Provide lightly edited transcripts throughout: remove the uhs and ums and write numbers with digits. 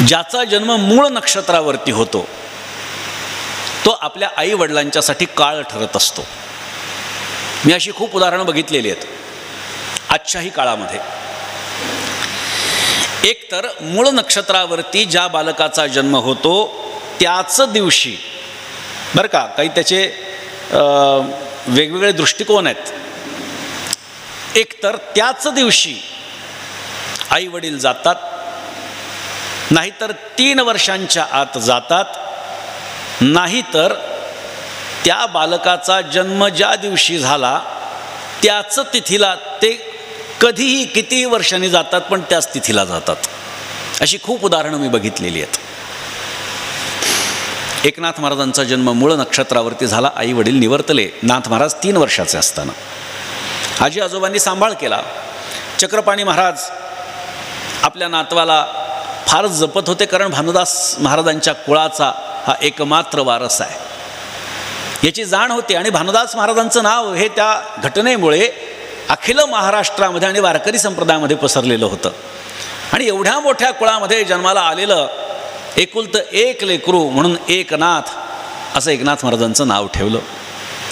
ज्याचा जन्म मूळ नक्षत्रावरती होतो तो आपल्या आई वडिलांच्यासाठी काळ ठरत असतो. मी अशी खूप उदाहरणं बघितलेली आहेत आजच्याही काळामध्ये. एक तर मूळ नक्षत्रावरती ज्या बालकाचा जन्म होतो त्याच दिवशी, बरं का, काही त्याचे वेगवेगळे दृष्टिकोन आहेत. एक तर त्याच दिवशी आई वडील जातात, नाहीतर 3 वर्षांच्या आत जातात, नाहीतर त्या बालकाचा जन्म ज्या दिवशी झाला त्याच तिथीला ते कधीही कितीही वर्षांनी जातात पण त्याच तिथीला जातात. अशी खूप उदाहरणं मी बघितलेली आहेत. एकनाथ महाराजांचा जन्म मूळ नक्षत्रावरती झाला. आई वडील निवर्तले. नाथ महाराज 3 वर्षाचे असताना आजी आजोबांनी सांभाळ केला. चक्रपाणी महाराज आपल्या नातवाला फार जपत होते, कारण भानुदास महाराजांच्या कुळाचा हा एकमात्र वारस आहे याची जाण होती. आणि भानुदास महाराजांचं नाव हे त्या घटनेमुळे अखिल महाराष्ट्रामध्ये आणि वारकरी संप्रदायामध्ये पसरलेलं होतं. आणि एवढ्या मोठ्या कुळामध्ये जन्माला आलेलं एकुलतं एक लेकरू म्हणून एकनाथ असं एकनाथ महाराजांचं नाव ठेवलं.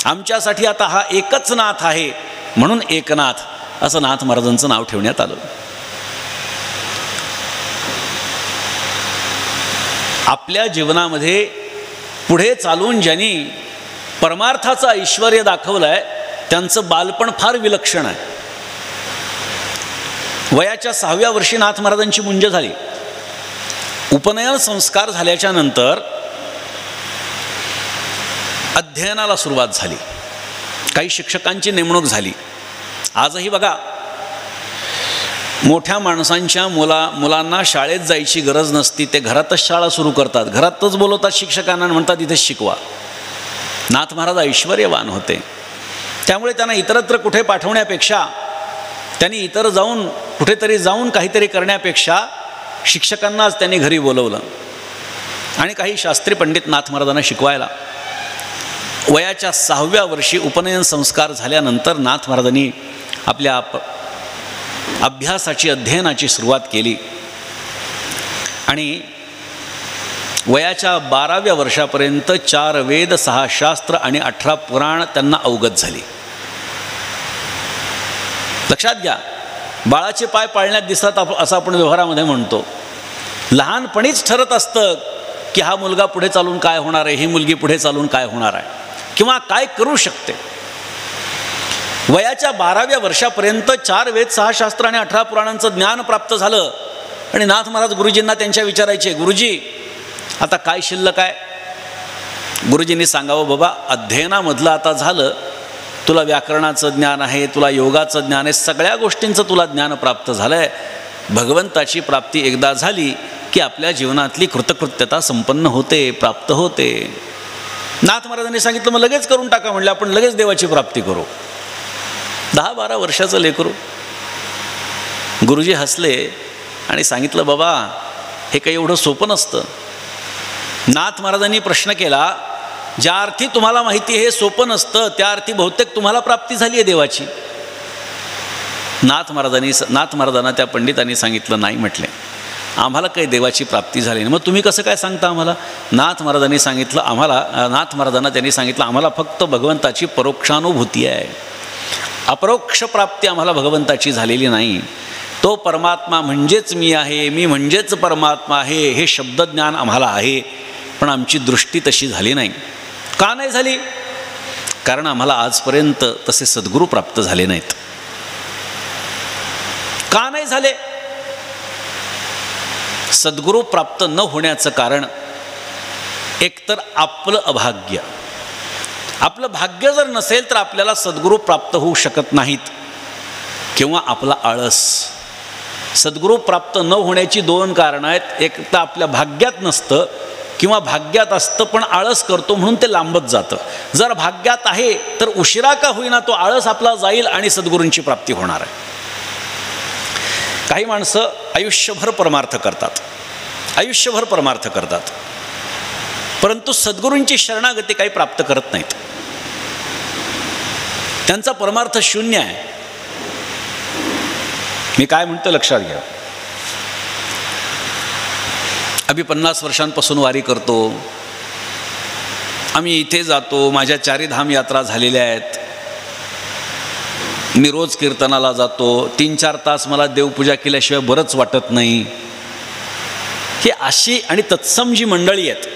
आमच्यासाठी आता हा एकच नाथ आहे म्हणून एकनाथ असं नाथ महाराजांचं नाव ठेवण्यात आलं. आपल्या जीवनामध्ये पुढे चालून ज्यांनी परमार्थाचं ऐश्वर्य दाखवलं आहे त्यांचं बालपण फार विलक्षण आहे. वयाच्या 6व्या वर्षी नाथ महाराजांची मुंज झाली. उपनयन संस्कार झाल्याच्या नंतर अध्ययनाला सुरुवात झाली. काही शिक्षकांची नेमणूक झाली. आजही बघा, मोठ्या माणसांच्या मुलांना शाळेत जायची गरज नसती, ते घरातच शाळा सुरू करतात, घरातच बोलवतात शिक्षकांना आणि म्हणतात इथेच शिकवा. नाथ महाराज ऐश्वर्यवान होते, त्यामुळे त्यांना इतरत्र कुठे पाठवण्यापेक्षा, त्यांनी इतर जाऊन कुठेतरी जाऊन काहीतरी करण्यापेक्षा शिक्षकांनाच त्यांनी घरी बोलवलं आणि काही शास्त्री पंडित नाथ महाराजांना शिकवायला. वयाच्या 6व्या वर्षी उपनयन संस्कार झाल्यानंतर नाथ महाराजांनी आपल्या अभ्यासाची अध्ययनाची सुरुवात केली आणि वयाच्या 12व्या वर्षापर्यंत 4 वेद, 6 शास्त्र आणि 18 पुराण त्यांना अवगत झाली. लक्षात घ्या, बाळाचे पाय पाळण्यात दिसतात असं आपण व्यवहारामध्ये म्हणतो. लहानपणीच ठरत असतं की हा मुलगा पुढे चालून काय होणार आहे, ही मुलगी पुढे चालून काय होणार आहे किंवा काय करू शकते. वयाच्या 12व्या वर्षापर्यंत 4 वेद, 6 शास्त्र आणि 18 पुराणांचं ज्ञान प्राप्त झालं. आणि नाथ महाराज गुरुजींना त्यांच्या विचारायचे, गुरुजी आता काय शिल्लक आहे? गुरुजींनी सांगावं, बाबा अध्ययनामधलं आता झालं, तुला व्याकरणाचं ज्ञान आहे, तुला योगाचं ज्ञान आहे, सगळ्या गोष्टींचं तुला ज्ञान प्राप्त झालं आहे. भगवंताची प्राप्ती एकदा झाली की आपल्या जीवनातली कृतकृत्यता संपन्न होते, प्राप्त होते. नाथ महाराजांनी सांगितलं, मग लगेच करून टाका. म्हणलं आपण लगेच देवाची प्राप्ती करू. 10-12 वर्षाचं लेकरू. गुरुजी हसले आणि सांगितलं, बाबा हे काही एवढं सोपं नसतं. नाथ महाराजांनी प्रश्न केला, ज्या अर्थी तुम्हाला माहिती हे सोपं नसतं त्या अर्थी बहुतेक तुम्हाला प्राप्ती झाली आहे देवाची. नाथ महाराजांना त्या पंडितांनी सांगितलं, नाही म्हटले, आम्हाला काही देवाची प्राप्ती झाली नाही. मग तुम्ही कसं काय सांगता आम्हाला? नाथ महाराजांनी सांगितलं, नाथ महाराजांना त्यांनी सांगितलं, आम्हाला फक्त भगवंताची परोक्षानुभूती आहे, अपरोक्ष प्राप्ती आम्हाला भगवंताची झालेली नाही. तो परमात्मा म्हणजेच मी आहे, मी म्हणजेच परमात्मा आहे हे शब्दज्ञान आम्हाला आहे, पण आमची दृष्टी तशी झाली नाही. का नाही झाली? कारण आम्हाला आजपर्यंत तसे सद्गुरू प्राप्त झाले नाहीत. का नाही झाले? सद्गुरू प्राप्त न होण्याचं कारण एकतर आपलं अभाग्य. आपलं भाग्य जर नसेल तर आपल्याला सद्गुरू प्राप्त होऊ शकत नाहीत, किंवा आपला आळस. सद्गुरू प्राप्त न होण्याची 2 कारणं आहेत. एक तर आपल्या भाग्यात नसतं किंवा भाग्यात असतं पण आळस करतो म्हणून ते लांबत जातं. जर भाग्यात आहे तर उशिरा का होईना तो आळस आपला जाईल आणि सद्गुरूंची प्राप्ती होणार आहे. काही माणसं आयुष्यभर परमार्थ करतात, परंतु सद्गुरूंची शरणागती काही प्राप्त करत नाहीत. त्यांचा परमार्थ शून्य आहे. मी काय म्हणतो लक्षात घ्या. आम्ही 50 वर्षांपासून वारी करतो, आम्ही इथे जातो, माझ्या 4 धाम यात्रा झालेल्या आहेत, मी रोज कीर्तनाला जातो, 3-4 तास मला देवपूजा केल्याशिवाय बरंच वाटत नाही. ही अशी आणि तत्सम जी मंडळी आहेत,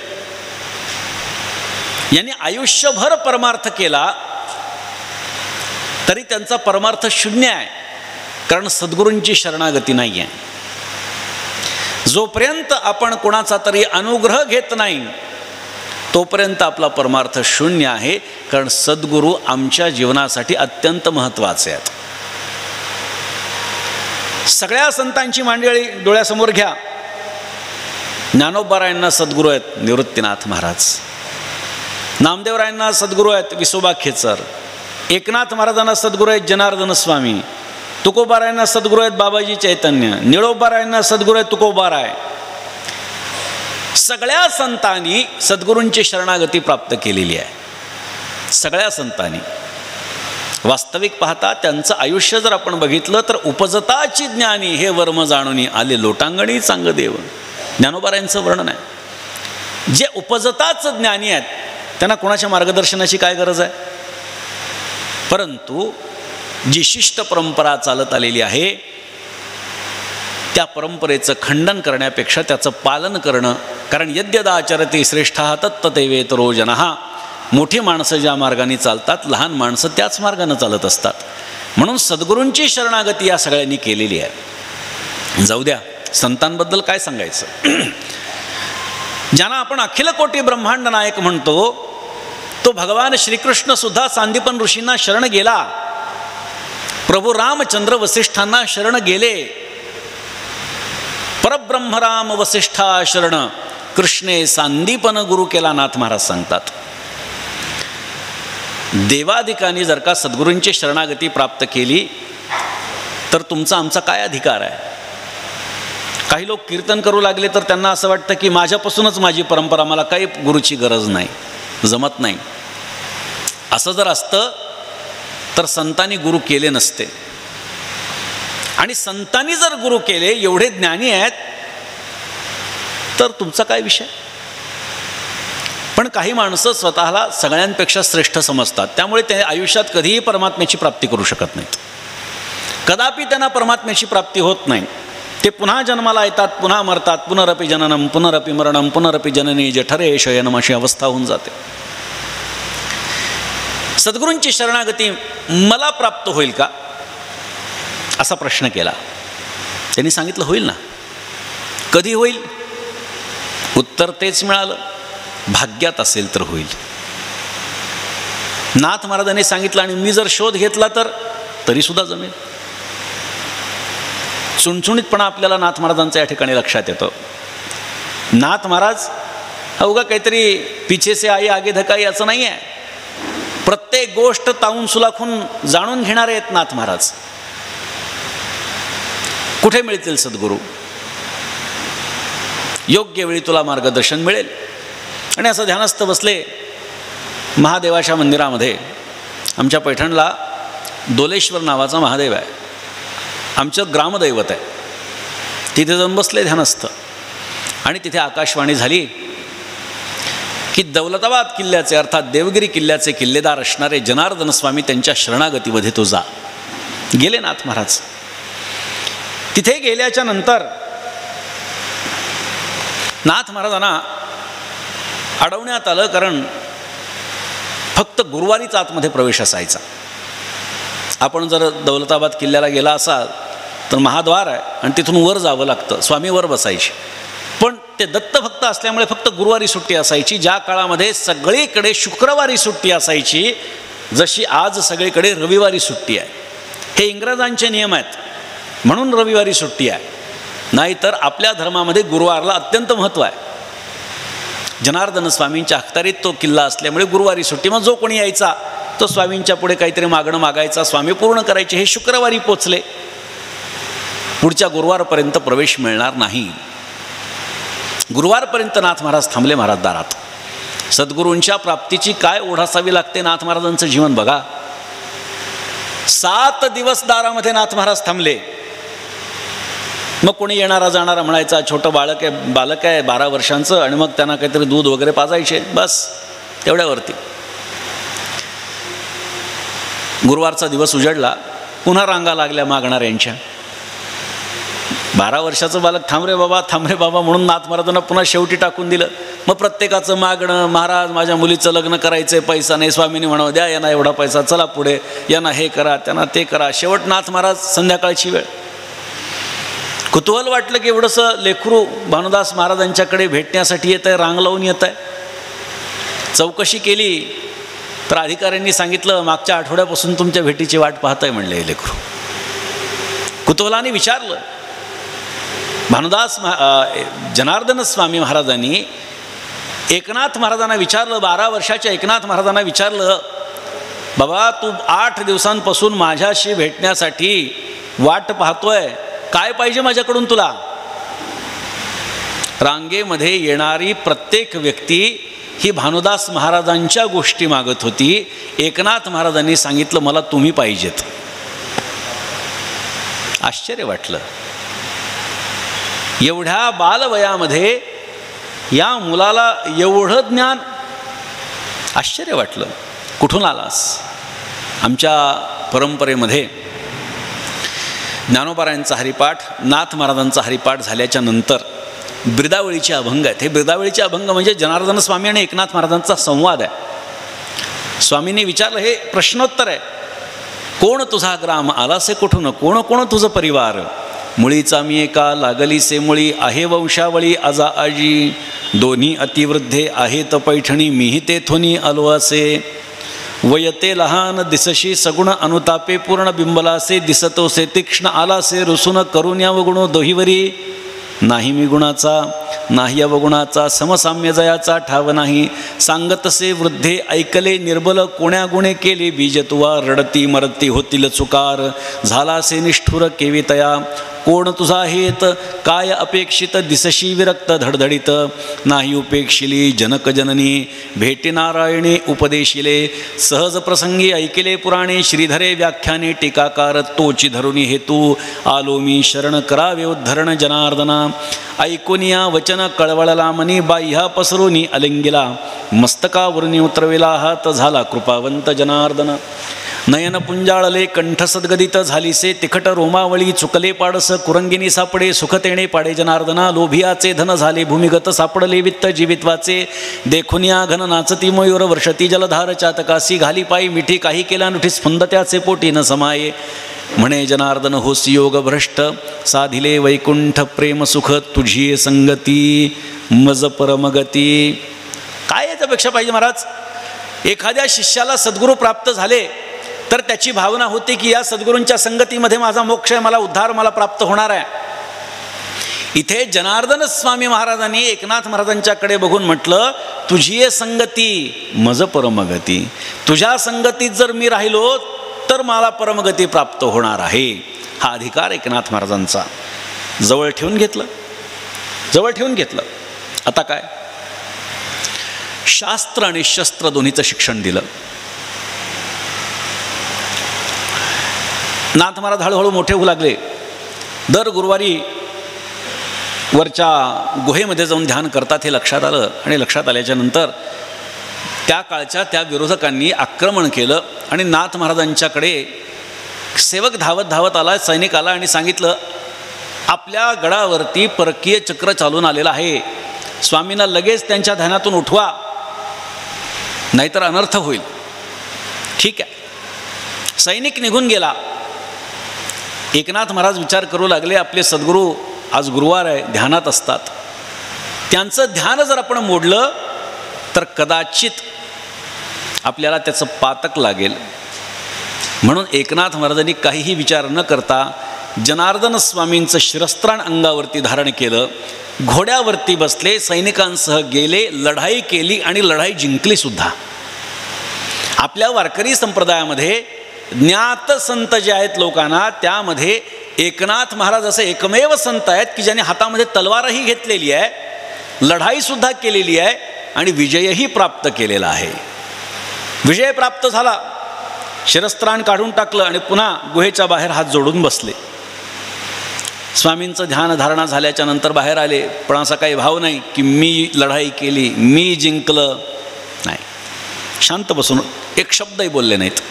यांनी आयुष्यभर परमार्थ केला तरी त्यांचा परमार्थ शून्य आहे, कारण सद्गुरूंची शरणागती नाही आहे. जोपर्यंत आपण कोणाचा तरी अनुग्रह घेत नाही तोपर्यंत आपला परमार्थ शून्य आहे, कारण सद्गुरू आमच्या जीवनासाठी अत्यंत महत्त्वाचे आहेत. सगळ्या संतांची मंडळी डोळ्यासमोर घ्या. ज्ञानोबारायांना सद्गुरू आहेत निवृत्तीनाथ महाराज, नामदेवरायांना सद्गुरू आहेत विसोबा खेचर, एकनाथ महाराजांना सद्गुरू आहेत जनार्दन स्वामी, तुकोबारायांना सद्गुरू आहेत बाबाजी चैतन्य, निळोबारायांना सद्गुरू आहेत तुकोबाराय. सगळ्या संतांनी सद्गुरूंची शरणागती प्राप्त केलेली आहे. सगळ्या संतांनी वास्तविक पाहता त्यांचं आयुष्य जर आपण बघितलं तर उपजताची ज्ञानी हे वर्म जाणूनी आले लोटांगणी चांग देव, ज्ञानोबारायांचं वर्णन आहे. जे उपजताच ज्ञानी आहेत त्यांना कोणाच्या मार्गदर्शनाची काय गरज आहे. परंतु जी शिष्ट परंपरा चालत आलेली आहे त्या परंपरेचं खंडन करण्यापेक्षा त्याचं पालन करणं, कारण यद्यदाचरते श्रेष्ठः तत्तदेवेतरो जनः. मोठी माणसं ज्या मार्गाने चालतात लहान माणसं त्याच मार्गाने चालत असतात. म्हणून सद्गुरूंची शरणागती या सगळ्यांनी केलेली आहे. जाऊ द्या, संतांबद्दल काय सांगायचं. ज्यांना आपण अखिल कोटी ब्रह्मांड नायक म्हणतो तो भगवान श्रीकृष्ण सुद्धा सांदीपन ऋषींना शरण गेला, प्रभू रामचंद्र वसिष्ठांना शरण गेले. परब्रह्म राम वसिष्ठा शरण कृष्णे सांदीपन गुरु केला, नाथ महाराज सांगतात. देवाधिकांनी जर का सद्गुरूंची शरणागती प्राप्त केली तर तुमचा आमचा काय अधिकार आहे. काही लोक कीर्तन करू लागले तर त्यांना असं वाटतं की माझ्यापासूनच माझी परंपरा, मला काही गुरुची गरज नाही, जमत नाही. असं जर असतं तर संतांनी गुरु केले नसते. आणि संतांनी जर गुरु केले, एवढे ज्ञानी आहेत, तर तुमचा काय विषय. पण काही माणसं स्वतःला सगळ्यांपेक्षा श्रेष्ठ समजतात, त्यामुळे ते आयुष्यात कधीही परमात्म्याची प्राप्ती करू शकत नाहीत. कदापि त्यांना परमात्म्याची प्राप्ती होत नाही. ते पुन्हा जन्माला येतात, पुन्हा मरतात. पुनरपि जननम पुनरपि मरणम पुनरपि जननी जठरे शयनम अशी अवस्था होऊन जाते. सद्गुरूंची शरणागती मला प्राप्त होईल का असा प्रश्न केला. त्यांनी सांगितलं होईल ना. कधी होईल. उत्तर तेच मिळालं, भाग्यात असेल तर होईल. नाथ महाराजांनी सांगितलं आणि मी जर शोध घेतला तर तरीसुद्धा जमेल. चुणचुणीतपणा आपल्याला नाथ महाराजांचा या ठिकाणी लक्षात येतो. नाथ महाराज हा उगा काहीतरी पिछे से आई आगे धकाई असं नाही आहे. प्रत्येक गोष्ट तावून सुलाखून जाणून घेणारे आहेत नाथ महाराज. कुठे मिळतील सद्गुरू, योग्य वेळी तुला मार्गदर्शन मिळेल. आणि असं ध्यानस्थ बसले महादेवाच्या मंदिरामध्ये. आमच्या पैठणला दोलेश्वर नावाचा महादेव आहे, आमचं ग्रामदैवत आहे. तिथे जाऊन बसले ध्यानस्थ. आणि तिथे आकाशवाणी झाली की दौलताबाद किल्ल्याचे अर्थात देवगिरी किल्ल्याचे किल्लेदार असणारे जनार्दन स्वामी त्यांच्या शरणागतीमध्ये तो जा. गेले नाथ महाराज. तिथे गेल्याच्या नंतर नाथ महाराजांना अडवण्यात आलं, कारण फक्त गुरुवारीच आतमध्ये प्रवेश असायचा. आपण जर दौलताबाद किल्ल्याला गेला असाल तर महाद्वार आहे आणि तिथून वर जावं लागतं. स्वामी वर बसायचे, पण ते दत्तभक्त असल्यामुळे फक्त गुरुवारी सुट्टी असायची. ज्या काळामध्ये सगळीकडे शुक्रवारी सुट्टी असायची, जशी आज सगळीकडे रविवारी सुट्टी आहे. हे इंग्रजांचे नियम आहेत म्हणून रविवारी सुट्टी आहे. नाहीतर आपल्या धर्मामध्ये गुरुवारला अत्यंत महत्त्व आहे. जनार्दन स्वामींच्या अखत्यारीत तो किल्ला असल्यामुळे गुरुवारी सुट्टी. मग जो कोणी यायचा तो स्वामींच्या पुढे काहीतरी मागणं मागायचा, स्वामी पूर्ण करायचे. हे शुक्रवारी पोचले, पुढच्या गुरुवारपर्यंत प्रवेश मिळणार नाही. गुरुवारपर्यंत नाथ महाराज थांबले महाराज दारात. सद्गुरूंच्या प्राप्तीची काय ओढ असावी लागते. नाथ महाराजांचं जीवन बघा. 7 दिवस दारामध्ये नाथ महाराज थांबले. मग कोणी येणारा जाणारा म्हणायचा छोटं बालक आहे 12 वर्षांचं, आणि मग त्यांना काहीतरी दूध वगैरे पाजायचे, बस तेवढ्यावरती. गुरुवारचा दिवस उजडला, पुन्हा रांगा लागल्या मागणाऱ्यांच्या. 12 वर्षाचं बालक थांब रे बाबा म्हणून नाथ महाराजांना पुन्हा शेवटी टाकून दिलं. मग प्रत्येकाचं मागणं, महाराज माझ्या मुलीचं लग्न करायचं, पैसा नाही. स्वामींनी म्हणावं द्या यांना एवढा पैसा, चला पुढे, यांना हे करा, त्यांना ते करा. शेवट नाथ महाराज संध्याकाळची वेळ. कुतूहल वाटलं की एवढंसं लेकरू भानुदास महाराजांच्याकडे भेटण्यासाठी येत आहे, रांग लावून येत आहे. चौकशी केली तर अधिकाऱ्यांनी सांगितलं मागच्या आठवड्यापासून तुमच्या भेटीची वाट पाहताय म्हणले हे लेकरू. कुतूहलाने विचारलं. भानुदास जनार्दन स्वामी महाराजांनी एकनाथ महाराजांना विचारलं, 12 वर्षाच्या एकनाथ महाराजांना विचारलं, बाबा तू 8 दिवसांपासून माझ्याशी भेटण्यासाठी वाट पाहतोय, काय पाहिजे माझ्याकडून तुला? रांगेमध्ये येणारी प्रत्येक व्यक्ती ही भानुदास महाराजांच्या गोष्टी मागत होती. एकनाथ महाराजांनी सांगितलं मला तुम्ही पाहिजेत. आश्चर्य वाटलं. एवढ्या बालवयामध्ये या मुलाला एवढं ज्ञान, आश्चर्य वाटलं. कुठून आलास? आमच्या परंपरेमध्ये ज्ञानोबारायांचा हरिपाठ, नाथ महाराजांचा हरिपाठ झाल्याच्या नंतर ब्रिदावळीचे अभंग आहेत. हे ब्रिदावळीचे अभंग म्हणजे जनार्दन स्वामी आणि एकनाथ महाराजांचा संवाद आहे. स्वामींनी विचारलं, हे प्रश्नोत्तर आहे. कोण तुझा ग्राम आलासे कुठून, कोण कोण तुझं परिवार? मुळीचा मी एका लागली से मुळी, आहे वंशावळी आजा आजी. दोन्ही अतिवृद्धे आहेत पैठणी, मीही तेथोनी आलो असे. वयते लहान दिसशी सगुण अनुतापे पूर्ण बिंबलासे. दिसतोसे तीक्ष्ण आलासे रुसून करून अवगुण दोहीवरी. नाही मी गुणाचा नाही अवगुणाचा, समसाम्य जयाचा ठाव नाही. सांगतसे वृद्धे ऐकले निर्बल, कोण्या गुणे केले बीज तुवा. रडती मरती होतील चुकार, झालासे निष्ठुर केवितया. कोण तुझा हेत काय अपेक्षित, दिसशी विरक्त धडधडीत. नाही उपेक्षिली जनक जननी, भेटी नारायणे उपदेशिले. सहज प्रसंगी ऐकिले पुराणे, श्रीधरे व्याख्याने टीकाकार. तोची धरुणी हेतू आलो मी शरण, करावे उद्धरण जनार्दना. ऐकोनिया वचन कळवळला मनी, बाह्या पसरुनी अलिंगिला. मस्तकावरुनी उतरविला हात, झाला कृपावंत जनार्दन. नयन पुंजाळले कंठ सद्गदित, झालीसे तिखट रोमावळी. चुकले पाडस कुरंगिनी सापडे, सुख तेणे पाडे जनार्दना. लोभियाचे धन झाले भूमिगत, सापडले वित्त जीवित्वाचे. देखुनिया घन नाचती मयूर, वर्षती जलधार चातकासी. घाली पायी मिठी काही केला नुठी, स्फुंद त्याचे पोटी न समाये. म्हणे जनार्दन होसी योग भ्रष्ट, साधिले वैकुंठ प्रेम सुख. तुझी संगती मज परमगती. काय याच्यापेक्षा पाहिजे महाराज? एखाद्या शिष्याला सद्गुरू प्राप्त झाले तर त्याची भावना होते की या सद्गुरूंच्या संगतीमध्ये माझा मोक्ष आहे, मला उद्धार मला प्राप्त होणार आहे. इथे जनार्दन स्वामी महाराजांनी एकनाथ महाराजांच्याकडे बघून म्हटलं, तुझी संगती मज परमगती. तुझ्या संगतीत जर मी राहिलो तर मला परमगती प्राप्त होणार आहे. हा अधिकार एकनाथ महाराजांचा. जवळ ठेवून घेतलं. आता काय? शास्त्र आणि शस्त्र दोन्हीचं शिक्षण दिलं. नाथ महाराज हळूहळू मोठे होऊ लागले. दर गुरुवारी वरच्या गुहेमध्ये जाऊन ध्यान करतात हे लक्षात आलं. आणि लक्षात आल्याच्या नंतर त्या काळच्या त्या विरोधकांनी आक्रमण केलं आणि नाथ महाराजांच्याकडे सेवक धावत आला, सैनिक आला आणि सांगितलं, आपल्या गडावरती परकीय चक्र चालून आलेलं आहे, स्वामींना लगेच त्यांच्या ध्यानातून उठवा, नाहीतर अनर्थ होईल. ठीक आहे. सैनिक निघून गेला. एकनाथ महाराज विचार करू लागले, आपले सद्गुरू आज गुरुवार आहे, ध्यानात असतात. त्यांचं ध्यान जर आपण मोडलं तर कदाचित आपल्याला त्याचं पातक लागेल. म्हणून एकनाथ महाराजांनी काहीही विचार न करता जनार्दन स्वामींचं शिरस्त्राण अंगावरती धारण केलं, घोड्यावरती बसले, सैनिकांसह गेले, लढाई केली आणि लढाई जिंकली सुद्धा. आपल्या वारकरी संप्रदायामध्ये ज्ञात संत जे आहेत लोकांना, त्यामध्ये एकनाथ महाराज असे एकमेव संत आहेत की ज्यांनी हातामध्ये तलवारही घेतलेली आहे, लढाईसुद्धा केलेली आहे आणि विजयही प्राप्त केलेला आहे. विजय प्राप्त झाला, शिरस्त्राण काढून टाकलं आणि पुन्हा गुहेच्या बाहेर हात जोडून बसले. स्वामींचं ध्यानधारणा झाल्याच्या नंतर बाहेर आले, पण असा काही भाव नाही की मी लढाई केली, मी जिंकलं. नाही, शांत बसून एक शब्दही बोलले नाहीत.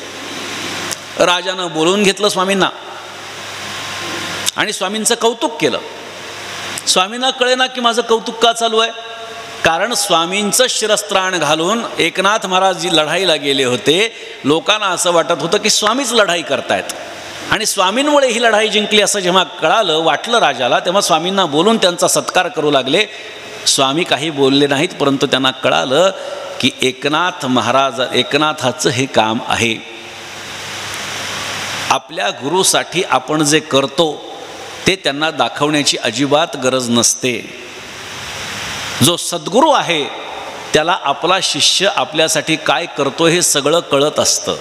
राजानं बोलवून घेतलं स्वामींना आणि स्वामींचं कौतुक केलं. स्वामींना कळेना की माझं कौतुक का चालू आहे, कारण स्वामींचं शिरस्त्राण घालून एकनाथ महाराज जी लढाईला गेले होते, लोकांना असं वाटत होतं की स्वामीच लढाई करतायत आणि स्वामींमुळे ही लढाई जिंकली असं जेव्हा कळालं, वाटलं राजाला, तेव्हा स्वामींना बोलून त्यांचा सत्कार करू लागले. स्वामी काही बोलले नाहीत, परंतु त्यांना कळालं की एकनाथाचं हे काम आहे. आपल्या गुरुसाठी आपण जे करतो ते त्यांना दाखवण्याची अजिबात गरज नसते. जो सद्गुरू आहे त्याला आपला शिष्य आपल्यासाठी काय करतो हे सगळं कळत असतं.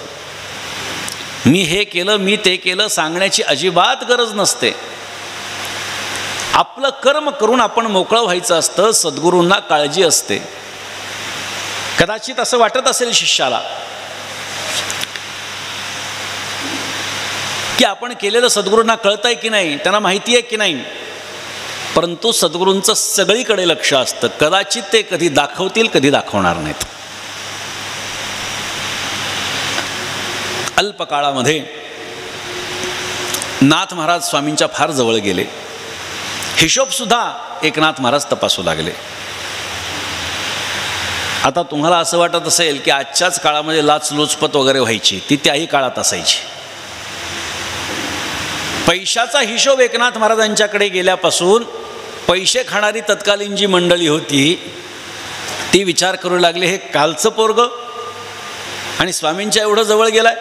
मी हे केलं, मी ते केलं सांगण्याची अजिबात गरज नसते. आपलं कर्म करून आपण मोकळं व्हायचं असतं. सद्गुरूंना काळजी असते. कदाचित असं वाटत असेल शिष्याला की आपण केलेलं सद्गुरूंना कळतंय की नाही, त्यांना माहिती आहे की नाही, परंतु सद्गुरूंचं सगळीकडे लक्ष असतं. कदाचित ते कधी दाखवतील, कधी दाखवणार नाहीत. अल्पकाळामध्ये नाथ महाराज स्वामींच्या फार जवळ गेले. हिशोबसुद्धा एकनाथ महाराज तपासू लागले. आता तुम्हाला असं वाटत असेल की आजच्याच काळामध्ये लाचलुचपत वगैरे व्हायची, ती त्याही काळात असायची. पैशाचा हिशोब एकनाथ महाराजांच्याकडे गेल्यापासून पैसे खाणारी तत्कालीन जी मंडळी होती ती विचार करू लागली, हे कालचं पोरगं आणि स्वामींच्या एवढं जवळ गेलाय.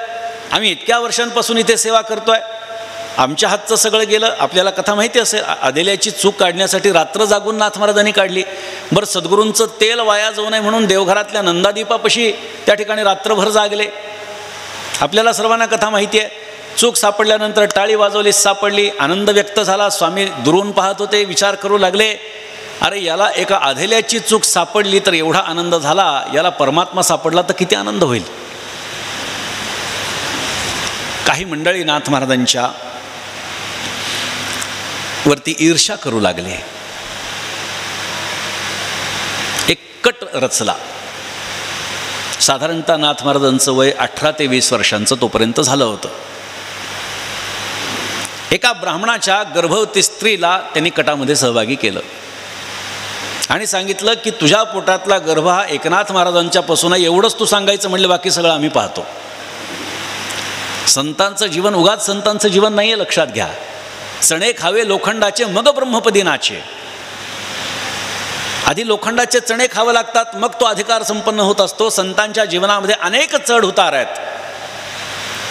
आम्ही इतक्या वर्षांपासून इथे सेवा करतोय, आमच्या हातचं सगळं गेलं. आपल्याला कथा माहिती असेल, आदेल्याची चूक काढण्यासाठी रात्र जागून नाथ महाराजांनी काढली. बरं, सद्गुरूंचं तेल वाया जाऊ नये म्हणून देवघरातल्या नंदादीपापाशी त्या ठिकाणी रात्रभर जागले. आपल्याला सर्वांना कथा माहिती आहे. चूक सापडल्यानंतर टाळी वाजवली, सापडली, आनंद व्यक्त झाला. स्वामी दुरून पाहत होते, विचार करू लागले, अरे याला एका आधेल्याची चूक सापडली तर एवढा आनंद झाला, याला परमात्मा सापडला तर किती आनंद होईल. काही मंडळी नाथ महाराजांच्या वरती ईर्ष्या करू लागले. एक कट रचला. साधारणतः नाथ महाराजांचं वय 18 ते 20 वर्षांचं तोपर्यंत झालं होतं. एका ब्राह्मणाच्या गर्भवती स्त्रीला त्यांनी कटामध्ये सहभागी केलं आणि सांगितलं की तुझ्या पोटातला गर्भ हा एकनाथ महाराजांच्या पासून आहे, एवढंच तू सांगायचं. म्हणलं बाकी सगळं आम्ही पाहतो. संतांचं जीवन उगाच संतांचं जीवन नाही आहे, लक्षात घ्या. चणे खावे लोखंडाचे मग ब्रह्मपदी नाचे. आधी लोखंडाचे चणे खावे लागतात, मग तो अधिकार संपन्न होत असतो. संतांच्या जीवनामध्ये अनेक चढ उतार आहेत.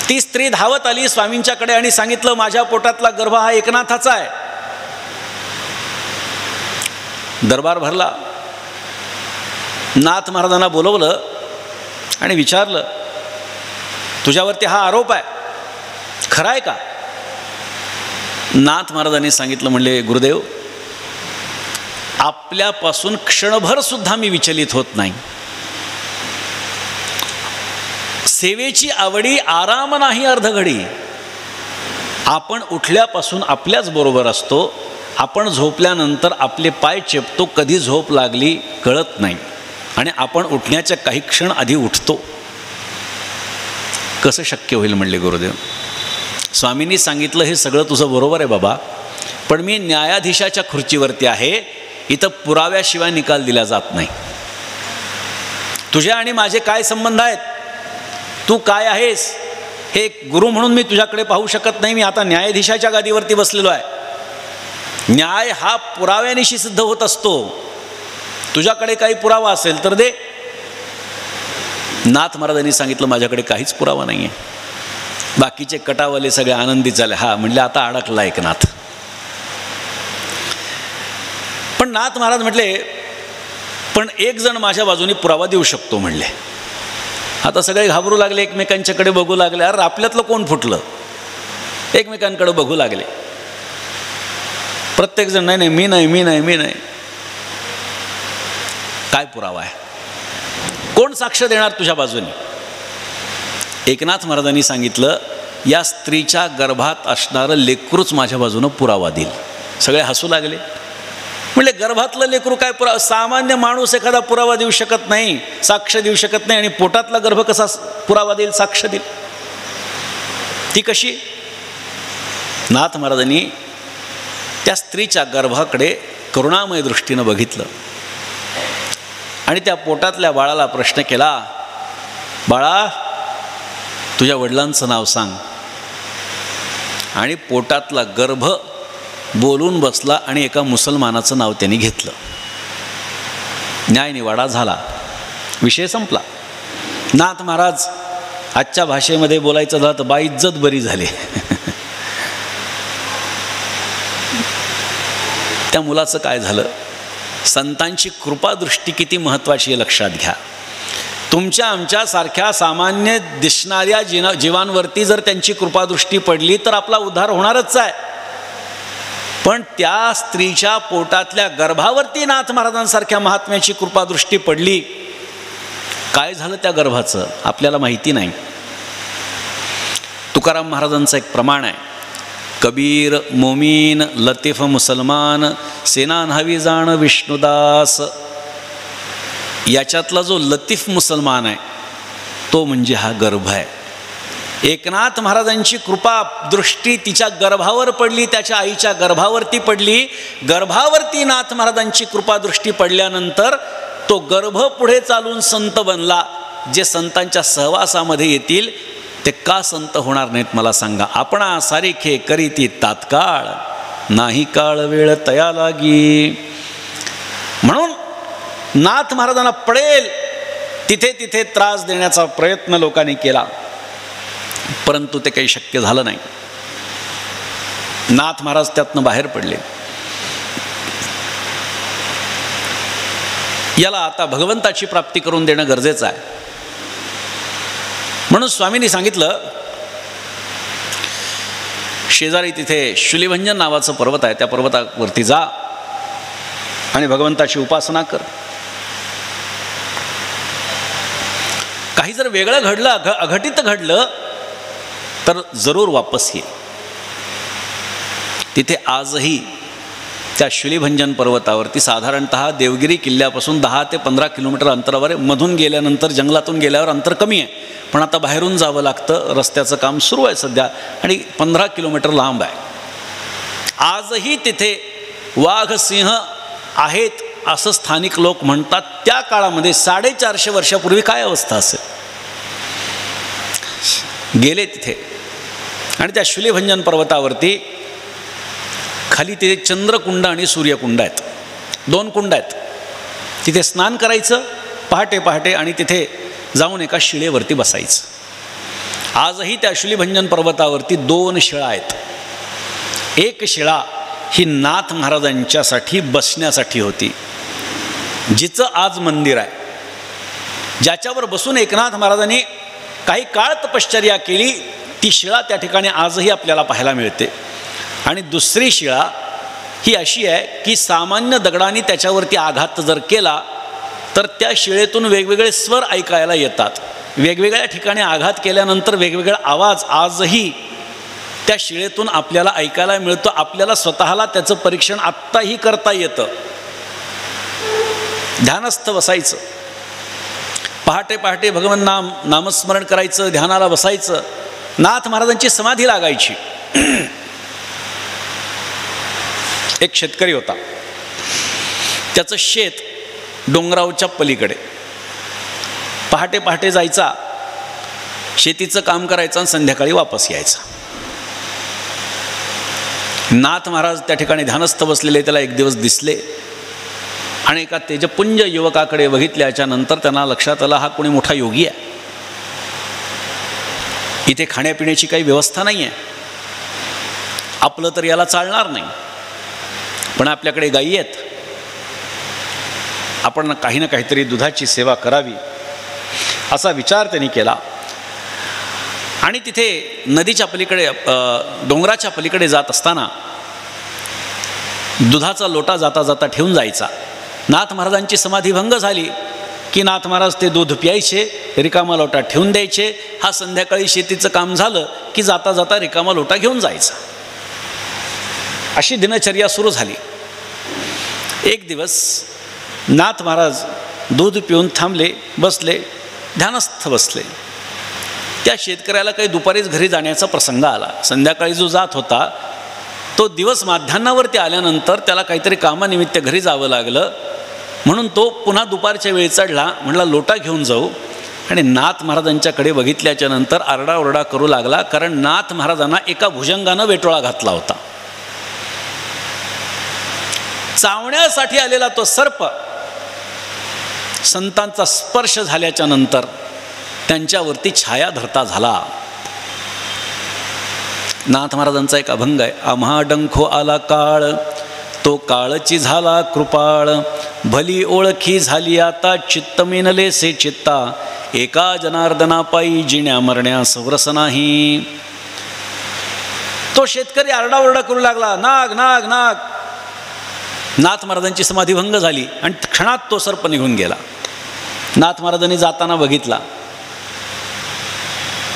ती स्त्री धावत आली स्वामींच्याकडे आणि सांगितलं, माझ्या पोटातला गर्भ हा एकनाथाचा आहे. दरबार भरला. नाथ महाराजांना बोलवलं आणि विचारलं, तुझ्यावरती हा आरोप आहे, खरं आहे का? नाथ महाराजांनी सांगितलं, म्हणले गुरुदेव, आपल्यापासून क्षणभर सुद्धा मी विचलित होत नाही. सेवेची आवडी आराम नाही अर्धघडी. आपण उठल्यापासून आपल्याच बरोबर असतो. आपण झोपल्यानंतर आपले पाय चेपतो, कधी झोप लागली कळत नाही आणि आपण उठण्याच्या काही क्षण आधी उठतो. कसं शक्य होईल म्हणले गुरुदेव. स्वामींनी सांगितलं, हे सगळं तुझं बरोबर आहे बाबा, पण मी न्यायाधीशाच्या खुर्चीवरती आहे. इथं पुराव्याशिवाय निकाल दिला जात नाही. तुझे आणि माझे काय संबंध आहेत? तू काय आहेस हे गुरु म्हणून मी तुझ्याकडे पाहू शकत नाही. मी आता न्यायाधीशाच्या गादीवरती बसलेलो आहे. न्याय हा पुराव्यानिशी सिद्ध होत असतो. तुझ्याकडे काही पुरावा असेल तर दे. नाथ महाराजांनी सांगितलं, माझ्याकडे काहीच पुरावा नाही आहे. बाकीचे कटावाले सगळे आनंदित झाले. हा म्हणले, आता अडकला एकनाथ. पण नाथ महाराज म्हटले, पण एक जण माझ्या बाजूने पुरावा देऊ शकतो म्हणले. आता सगळे घाबरू लागले, एकमेकांच्याकडे बघू लागले. अरे आपल्यातलं कोण फुटलं? एकमेकांकडे बघू लागले. प्रत्येकजण नाही नाही मी नाही मी नाही मी नाही. काय पुरावा आहे? कोण साक्ष देणार तुझ्या बाजूने? एकनाथ महाराजांनी सांगितलं, या स्त्रीच्या गर्भात असणारं लेकरूच माझ्या बाजूनं पुरावा देईल. सगळे हसू लागले. म्हणजे गर्भातलं लेकरू काय पुरावा, सामान्य माणूस एखादा पुरावा देऊ शकत नाही, साक्ष देऊ शकत नाही, आणि पोटातला गर्भ कसा पुरावा देईल, साक्ष देईल? ती कशी? नाथ महाराजांनी त्या स्त्रीच्या गर्भाकडे करुणामय दृष्टीनं बघितलं आणि त्या पोटातल्या बाळाला प्रश्न केला, बाळा तुझ्या वडिलांचं नाव सांग. आणि पोटातला गर्भ बोलून बसला आणि एका मुसलमानाचं नाव त्यांनी घेतलं. न्यायनिवाडा झाला, विषय संपला. नाथ महाराज आजच्या भाषेमध्ये बोलायचं झालं तर बाइज्जत बरी झाली. त्या मुलाचं काय झालं? संतांची कृपादृष्टी किती महत्त्वाची आहे लक्षात घ्या. तुमच्या आमच्यासारख्या सामान्य दिसणाऱ्या जीवांवरती जर त्यांची कृपादृष्टी पडली तर आपला उद्धार होणारच आहे. पण त्या स्त्रीच्या पोटातल्या गर्भावरती नाथ महाराजांसारख्या महात्म्याची कृपादृष्टी पडली. काय झालं त्या गर्भाचं आपल्याला माहिती नाही. तुकाराम महाराजांचं एक प्रमाण आहे, कबीर मोमीन लतीफ मुसलमान सेना न्हावी जाण विष्णुदास. याच्यातला जो लतीफ मुसलमान आहे तो म्हणजे हा गर्भ आहे. एकनाथ महाराजांची कृपा दृष्टी तिच्या गर्भावर पडली, त्याच्या आईच्या गर्भावरती पडली. गर्भावरती नाथ महाराजांची कृपादृष्टी पडल्यानंतर तो गर्भ पुढे चालून संत बनला. जे संतांच्या सहवासामध्ये येतील ते का संत होणार नाहीत मला सांगा? आपणा सारिखे करीती तात्काळ, नाही काळ वेळ तया लागी. म्हणून नाथ महाराजांना पडेल तिथे तिथे त्रास देण्याचा प्रयत्न लोकांनी केला, परंतु ते काही शक्य झालं नाही. नाथ महाराज त्यातनं बाहेर पडले. याला आता भगवंताची प्राप्ती करून देणं गरजेचं आहे. म्हणून स्वामींनी सांगितलं, शेजारी तिथे शूलिभंजन नावाचं पर्वत आहे, त्या पर्वतावरती जा आणि भगवंताची उपासना कर. काही जर वेगळं घडलं, अघटित घडलं तर जरूर वापस ये. तिथे आजही त्या शूलिभंजन पर्वतावरती साधारणतः देवगिरी किल्ल्यापासून 10 ते 15 किलोमीटर अंतरावर, मधून गेल्यानंतर जंगलातून गेल्यावर अंतर कमी आहे, पण आता बाहेरून जावं लागतं. रस्त्याचं काम सुरू आहे सध्या आणि 15 किलोमीटर लांब आहे. आजही तिथे वाघ सिंह आहेत असं स्थानिक लोक म्हणतात. त्या काळामध्ये 450 वर्षापूर्वी काय अवस्था असेल? गेले तिथे आणि त्या शूलिभंजन पर्वतावरती खाली तिथे चंद्रकुंड आणि सूर्यकुंड आहेत, 2 कुंड आहेत. तिथे स्नान करायचं पहाटे पहाटे आणि तिथे जाऊन एका शिळेवरती बसायचं. आजही त्या शूलिभंजन पर्वतावरती 2 शिळा आहेत. एक शिळा ही नाथ महाराजांच्यासाठी बसण्यासाठी होती, जिचं आज मंदिर आहे, ज्याच्यावर बसून एकनाथ महाराजांनी काही काळ तपश्चर्या केली. ती शिळा त्या ठिकाणी आजही आपल्याला पाहायला मिळते. आणि दुसरी शिळा ही अशी आहे की सामान्य दगडाने त्याच्यावरती आघात जर केला तर त्या शिळेतून वेगवेगळे स्वर ऐकायला येतात. वेगवेगळ्या ठिकाणी आघात केल्यानंतर वेगवेगळा आवाज आजही त्या शिळेतून आपल्याला ऐकायला मिळतो. आपल्याला स्वतःला त्याचं परीक्षण आत्ताही करता येतं. ध्यानस्थ बसायचं, पहाटे पहाटे भगवान नामस्मरण करायचं, ध्यानाला बसायचं. नाथ महाराजांची समाधी लागायची. एक शेतकरी होता, त्याचं शेत डोंगरावच्या पलीकडे. पहाटे पहाटे जायचा, शेतीचं काम करायचं आणि संध्याकाळी वापस यायचा. नाथ महाराज त्या ठिकाणी ध्यानस्थ बसलेले त्याला एक दिवस दिसले आणि एका तेजपुंज युवकाकडे बघितल्याच्या नंतर त्यांना लक्षात आलं, हा कोणी मोठा योगी आहे. इथे खाण्यापिण्याची काही व्यवस्था नाही आहे, आपलं तर याला चालणार नाही, पण आपल्याकडे गायी आहेत, आपण काही ना काहीतरी दुधाची सेवा करावी असा विचार त्यांनी केला. आणि तिथे नदीच्या पलीकडे, डोंगराच्या पलीकडे जात असताना दुधाचा लोटा जाता जाता ठेवून जायचा. नाथ महाराजांची समाधी भंग झाली की नाथ महाराज ते दूध प्यायचे, रिकामा लोटा ठेवून द्यायचे. हा संध्याकाळी शेतीचं काम झालं की जाता जाता रिकामा लोटा घेऊन जायचा. अशी दिनचर्या सुरू झाली. एक दिवस नाथ महाराज दूध पिऊन थांबले, बसले, ध्यानस्थ बसले. त्या शेतकऱ्याला काही दुपारीच घरी जाण्याचा प्रसंग आला. संध्याकाळी जो जात होता तो दिवस माध्यान्हावरती आल्यानंतर त्याला काहीतरी कामानिमित्त घरी जावं लागलं. म्हणून तो पुन्हा दुपारच्या वेळी चढला. म्हणला लोटा घेऊन जाऊ. आणि नाथ महाराजांच्याकडे बघितल्याच्या नंतर आरडाओरडा करू लागला, कारण नाथ महाराजांना एका भुजंगानं वेटोळा घातला होता. चावण्यासाठी आलेला तो सर्प संतांचा स्पर्श झाल्याच्या नंतर त्यांच्यावरती छाया धरता झाला. नाथ महाराजांचा एक अभंग आहे. आम्हा डंखो आला काळ, तो काळची झाला कृपाळ, भली ओळखी झाली आता, चित्त मेनले से चित्ता, एका जनार्दना पायी जिण्या मरण्या सवरस नाही. तो शेतकरी आरडाओरडा करू लागला, नाग नाग नाग. नाथ महाराजांची समाधीभंग झाली आणि क्षणात तो सर्प निघून गेला. नाथ महाराजांनी जाताना बघितला.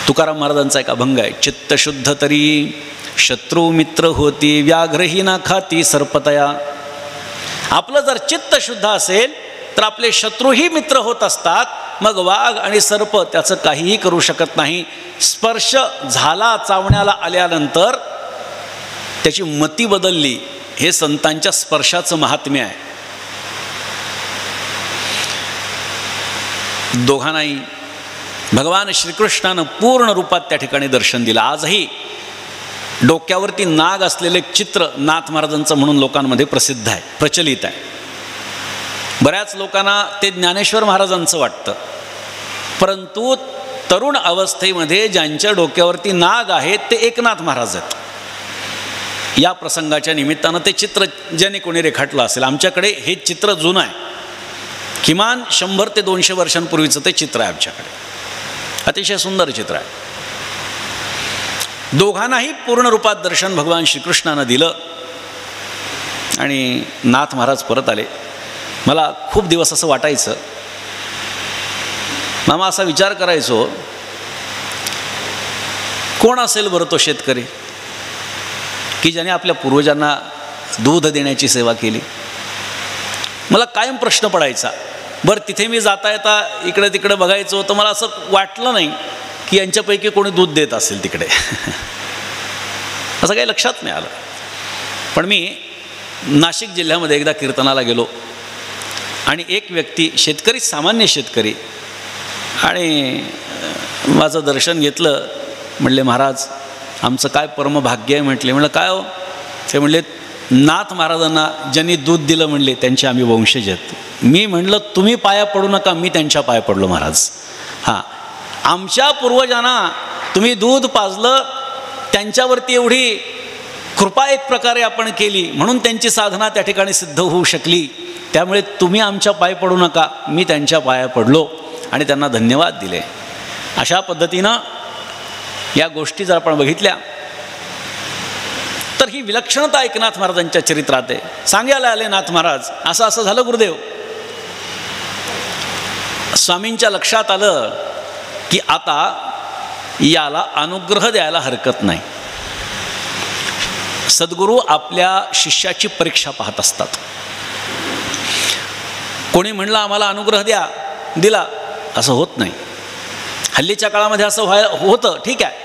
तुकाराम महाराजांचा एक अभंग आहे. चित्त शुद्ध तरी शत्रू मित्र होती, व्याघ्रही ना खाती सर्पतया. आपलं जर चित्त शुद्ध असेल तर आपले शत्रूही मित्र होत असतात. मग वाघ आणि सर्प त्याचं काहीही करू शकत नाही. स्पर्श झाला, चावण्याला आल्यानंतर त्याची मती बदलली. हे संतांच्या स्पर्शाचं महात्म्य आहे. दोघांनाही भगवान श्रीकृष्णानं पूर्ण रूपात त्या ठिकाणी दर्शन दिलं. आजही डोक्यावरती नाग असलेले चित्र नाथ महाराजांचं म्हणून लोकांमध्ये प्रसिद्ध आहे, प्रचलित आहे. बऱ्याच लोकांना ते ज्ञानेश्वर महाराजांचं वाटतं, परंतु तरुण अवस्थेमध्ये ज्यांच्या डोक्यावरती नाग आहेत ते एकनाथ महाराज आहेत. या प्रसंगाच्या निमित्तानं ते चित्र ज्याने कोणी रेखाटलं असेल. आमच्याकडे हे चित्र जुनं आहे, किमान 100 ते 200 वर्षांपूर्वीचं ते चित्र आहे आमच्याकडे. अतिशय सुंदर चित्र आहे. दोघांनाही पूर्ण रूपात दर्शन भगवान श्रीकृष्णानं दिलं आणि नाथ महाराज परत आले. मला खूप दिवस असं वाटायचं, मामा असा विचार करायचो, कोण असेल बरं तो शेतकरी की ज्याने आपल्या पूर्वजांना दूध देण्याची सेवा केली. मला कायम प्रश्न पडायचा. बरं तिथे मी जाता येता इकडे तिकडे बघायचो तर मला असं वाटलं नाही की यांच्यापैकी कोणी दूध देत असेल तिकडे. असं काही लक्षात नाही आलं. पण मी नाशिक जिल्ह्यामध्ये एकदा कीर्तनाला गेलो आणि एक व्यक्ती, शेतकरी, सामान्य शेतकरी, आणि माझं दर्शन घेतलं. म्हणले महाराज आमचं काय परमभाग्य आहे. म्हटले. म्हणलं काय हो? ते म्हणले नाथ महाराजांना ज्यांनी दूध दिलं म्हणले त्यांचे आम्ही वंशज आहेत. मी म्हणलं तुम्ही पाया पडू नका, मी त्यांच्या पाया पडलो महाराज. हां, आमच्या पूर्वजांना तुम्ही दूध पाजलं, त्यांच्यावरती एवढी कृपा एक प्रकारे आपण केली म्हणून त्यांची साधना त्या ठिकाणी सिद्ध होऊ शकली. त्यामुळे तुम्ही आमच्या पाय पडू नका, मी त्यांच्या पाया पडलो आणि त्यांना धन्यवाद दिले. अशा पद्धतीनं या गोष्टी जर आपण बघितल्या तर ही विलक्षणता एकनाथ महाराजांच्या चरित्रात आहे. सांगायला आले नाथ महाराज, असं असं झालं गुरुदेव. स्वामींच्या लक्षात आलं की आता याला अनुग्रह द्यायला हरकत नाही. सद्गुरू आपल्या शिष्याची परीक्षा पाहत असतात. कोणी म्हणलं आम्हाला अनुग्रह द्या, दिला, असं होत नाही. हल्लीच्या काळामध्ये असं होतं, ठीक आहे,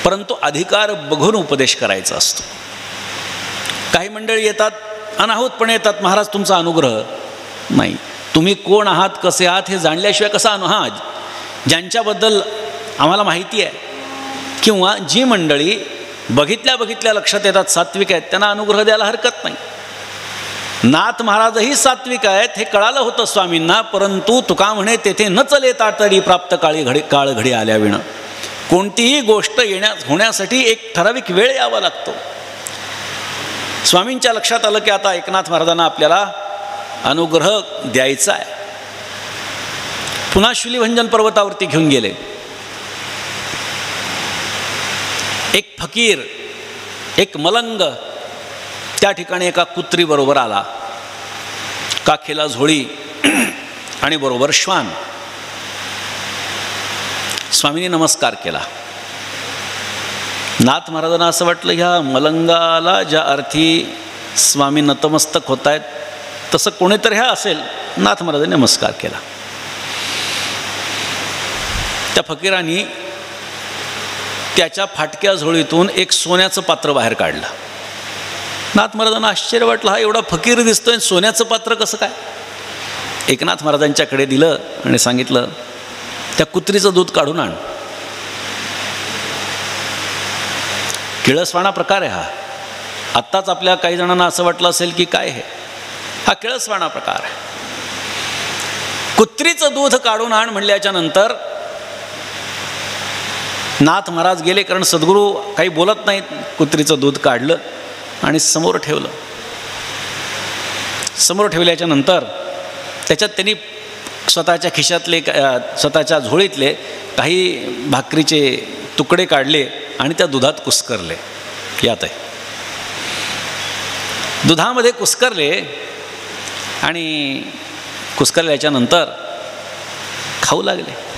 परंतु अधिकार बघून उपदेश करायचा असतो. काही मंडळी येतात, अनाहूतपणे येतात, महाराज तुमचा अनुग्रह नाही. तुम्ही कोण आहात, कसे आहात हे जाणल्याशिवाय कसा हां, ज्यांच्याबद्दल आम्हाला माहिती आहे किंवा जी मंडळी बघितल्या बघितल्या लक्षात येतात सात्विक आहेत, त्यांना अनुग्रह द्यायला हरकत नाही. नाथ महाराजही सात्विक आहेत हे कळालं होतं स्वामींना, परंतु तुका म्हणे तेथे न चले तातडी प्राप्त काळ घडी आल्या विणं. कोणतीही गोष्ट होण्यासाठी एक ठराविक वेळ यावा लागतो. स्वामींच्या लक्षात आलं की आता एकनाथ महाराजांना आपल्याला अनुग्रह द्यायचा आहे. पुन्हा शुलिभंजन पर्वतावरती घेऊन गेले. एक फकीर, एक मलंग त्या ठिकाणी एका कुत्रीबरोबर आला. काखेला झोळी आणि बरोबर श्वान. स्वामींनी नमस्कार केला. नाथ महाराजांना असं वाटलं, ह्या मलंगाला ज्या अर्थी स्वामी नतमस्तक होत आहेत तसं कोणीतरी ह्या असेल. नाथ महाराजांनी नमस्कार केला. त्या फकीरांनी त्याच्या फाटक्या झोळीतून एक सोन्याचं पात्र बाहेर काढलं. नाथ महाराजांना आश्चर्य वाटलं, हा एवढा फकीर दिसतोय, सोन्याचं पात्र कसं काय? एकनाथ महाराजांच्याकडे दिलं आणि सांगितलं, त्या कुत्रीचं दूध काढून आण. किळसवाणा प्रकार आहे हा. आत्ताच आपल्या काही जणांना असं वाटलं असेल की काय हे, हा किळसवाणा प्रकार आहे. कुत्रीचं दूध काढून आण म्हणल्याच्या नंतर नाथ महाराज गेले, कारण सद्गुरू काही बोलत नाहीत. कुत्रीचं दूध काढलं आणि समोर ठेवलं. समोर ठेवल्याच्या नंतर त्याच्यात त्यांनी स्वतःच्या खिशातले, स्वतःच्या झोळीतले काही भाकरीचे तुकडे काढले आणि त्या दुधात कुस्करले. यात आहे, दुधामध्ये कुस्करले आणि कुस्करल्याच्या नंतर खाऊ लागले.